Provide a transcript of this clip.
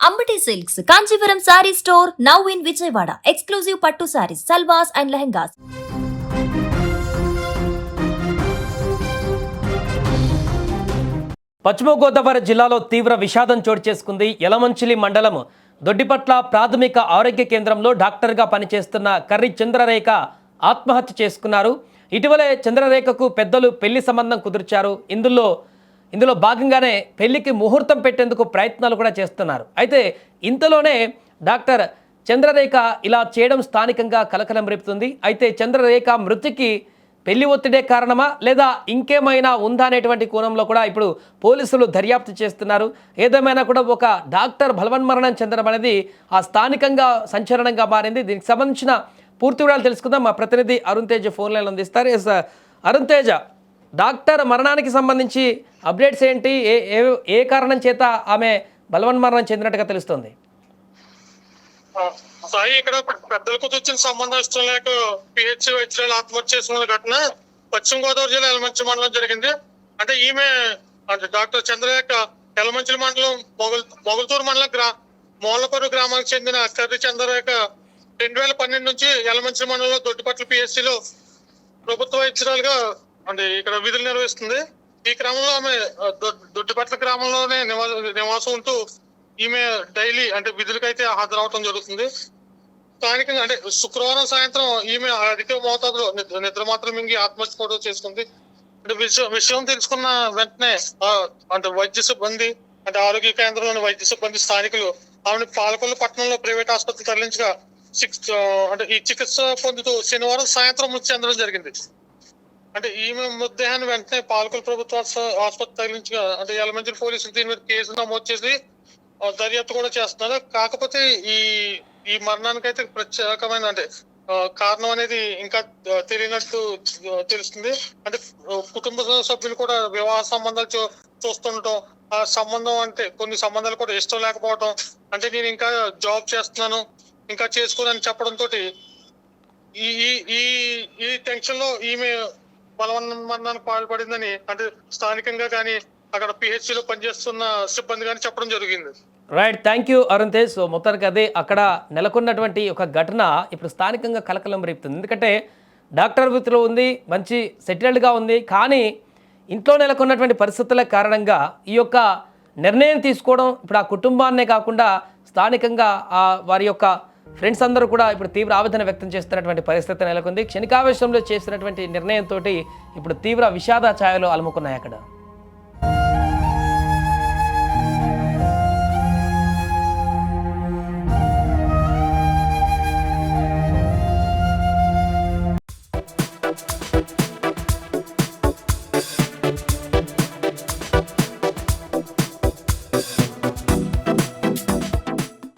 Ambati Silks, Kanchipuram Saree Store, now in Vijayawada. Exclusive Pattu Sarees, Salwas and Lehengas. పశ్చిమ గోదావరి జిల్లాలో తీవ్ర విషాదం చోటు చేసుకుంది. యలమంచిలి మండలం దొడ్డిపట్ల ప్రాథమిక ఆరోగ్య కేంద్రంలో డాక్టర్గా పనిచేస్తున్న కర్రి చంద్రరేఖ ఆత్మహత్య చేసుకున్నారు. ఇటీవలే చంద్రరేఖకు పెద్దలు పెళ్లి సంబంధం కుదిర్చారు. ఇందులో భాగంగానే పెళ్లికి ముహూర్తం పెట్టేందుకు ప్రయత్నాలు కూడా చేస్తున్నారు. అయితే ఇంతలోనే డాక్టర్ చంద్రరేఖ ఇలా చేయడం స్థానికంగా కలకలం రేపుతుంది. అయితే చంద్రరేఖ మృతికి పెళ్లి ఒత్తిడే కారణమా లేదా ఇంకేమైనా ఉందా అనేటువంటి కోణంలో కూడా ఇప్పుడు పోలీసులు దర్యాప్తు చేస్తున్నారు. ఏదేమైనా కూడా ఒక డాక్టర్ బలవన్మరణం చెందడం అనేది ఆ స్థానికంగా సంచలనంగా మారింది. దీనికి సంబంధించిన పూర్తి వివరాలు తెలుసుకుందాం. మా ప్రతినిధి అరుణ్ తేజ్ ఫోన్ లైన్ అందిస్తారు. ఎస్ అరుణ్ తేజ, డాక్టర్ మరణానికి సంబంధించి అప్డేట్స్ ఏంటి? ఏ కారణం చేత ఆమె బలవన్మరణం చెందినట్టుగా తెలుస్తోంది? సాయి, ఇక్కడ పెద్దలకు వచ్చిన సంబంధం ఇష్టం లేక పిహెచ్ వైద్యులు ఆత్మహత్య చేసుకున్న ఘటన పశ్చిమ గోదావరి జిల్లా యలమంచిలి మండలం జరిగింది. అంటే ఈమె అంటే డాక్టర్ చంద్రరేఖ యలమంచిలి మండలం మొగల్తూరు మండలం మూలపరు గ్రామానికి చెందిన కర్రి చంద్రరేఖ 2012 నుంచి యలమంచిలి మండలంలో దొడ్డిపట్ల పిహెచ్సిలో ప్రభుత్వ వైద్యురాలుగా అంటే ఇక్కడ విధులు నిర్వహిస్తుంది. ఈ క్రమంలో ఆమె దొడ్డిపట్ల గ్రామంలోనే నివాసం ఉంటూ ఈమె డైలీ అంటే విధులకైతే హాజరవటం జరుగుతుంది. స్థానికంగా అంటే శుక్రవారం సాయంత్రం ఈమె అధిక మోతాదులో నిద్ర మాత్రం మింగి ఆత్మహత్య కూడా చేసుకుంది. అంటే విషయం తెలుసుకున్న వెంటనే అంటే వైద్య సిబ్బంది అంటే ఆరోగ్య కేంద్రంలోని వైద్య సిబ్బంది స్థానికులు ఆమెను పాలకొల్లు పట్టణంలో ప్రైవేట్ ఆసుపత్రికి తరలించగా అంటే ఈ చికిత్స పొందుతూ శనివారం సాయంత్రం మృతి చెందడం జరిగింది. అంటే ఈమె మృతదేహాన్ని వెంటనే పాలకొల్లు ప్రభుత్వ ఆసుపత్రి తరలించగా అంటే యలమంచిలి పోలీసులు దీని మీద కేసు నమోదు చేసి దర్యాప్తు కూడా చేస్తున్నారు. కాకపోతే ఈ మరణానికి అయితే ప్రత్యేకమైన అంటే కారణం అనేది ఇంకా తెలియనట్టు తెలుస్తుంది. అంటే కుటుంబ సభ్యులు కూడా వివాహ సంబంధాలు చూస్తుండటం, ఆ సంబంధం అంటే కొన్ని సంబంధాలు కూడా ఇష్టం లేకపోవడం, అంటే నేను ఇంకా జాబ్ చేస్తున్నాను ఇంకా చేసుకోనని చెప్పడంతో ఈ టెన్షన్ లో ఈమె బలవన్మరణానికి పాల్పడిందని అంటే స్థానికంగా కానీ అక్కడ పిహెచ్సిలో పనిచేస్తున్న సిబ్బంది కానీ చెప్పడం జరిగింది. Right, thank you Arun Tej. So మొత్తానికి అదే అక్కడ నెలకొన్నటువంటి ఒక ఘటన ఇప్పుడు స్థానికంగా కలకలం రేపుతుంది. ఎందుకంటే డాక్టర్ వృత్తిలో ఉంది, మంచి సెటిల్డ్గా ఉంది, కానీ ఇంట్లో నెలకొన్నటువంటి పరిస్థితుల కారణంగా ఈ యొక్క నిర్ణయం తీసుకోవడం ఇప్పుడు ఆ కుటుంబాన్నే కాకుండా స్థానికంగా వారి యొక్క ఫ్రెండ్స్ అందరూ కూడా ఇప్పుడు తీవ్ర ఆవేదన వ్యక్తం చేస్తున్నటువంటి పరిస్థితి నెలకొంది. క్షణికావేశంలో చేసినటువంటి నిర్ణయంతో ఇప్పుడు తీవ్ర విషాద ఛాయలు అలుముకున్నాయి అక్కడ.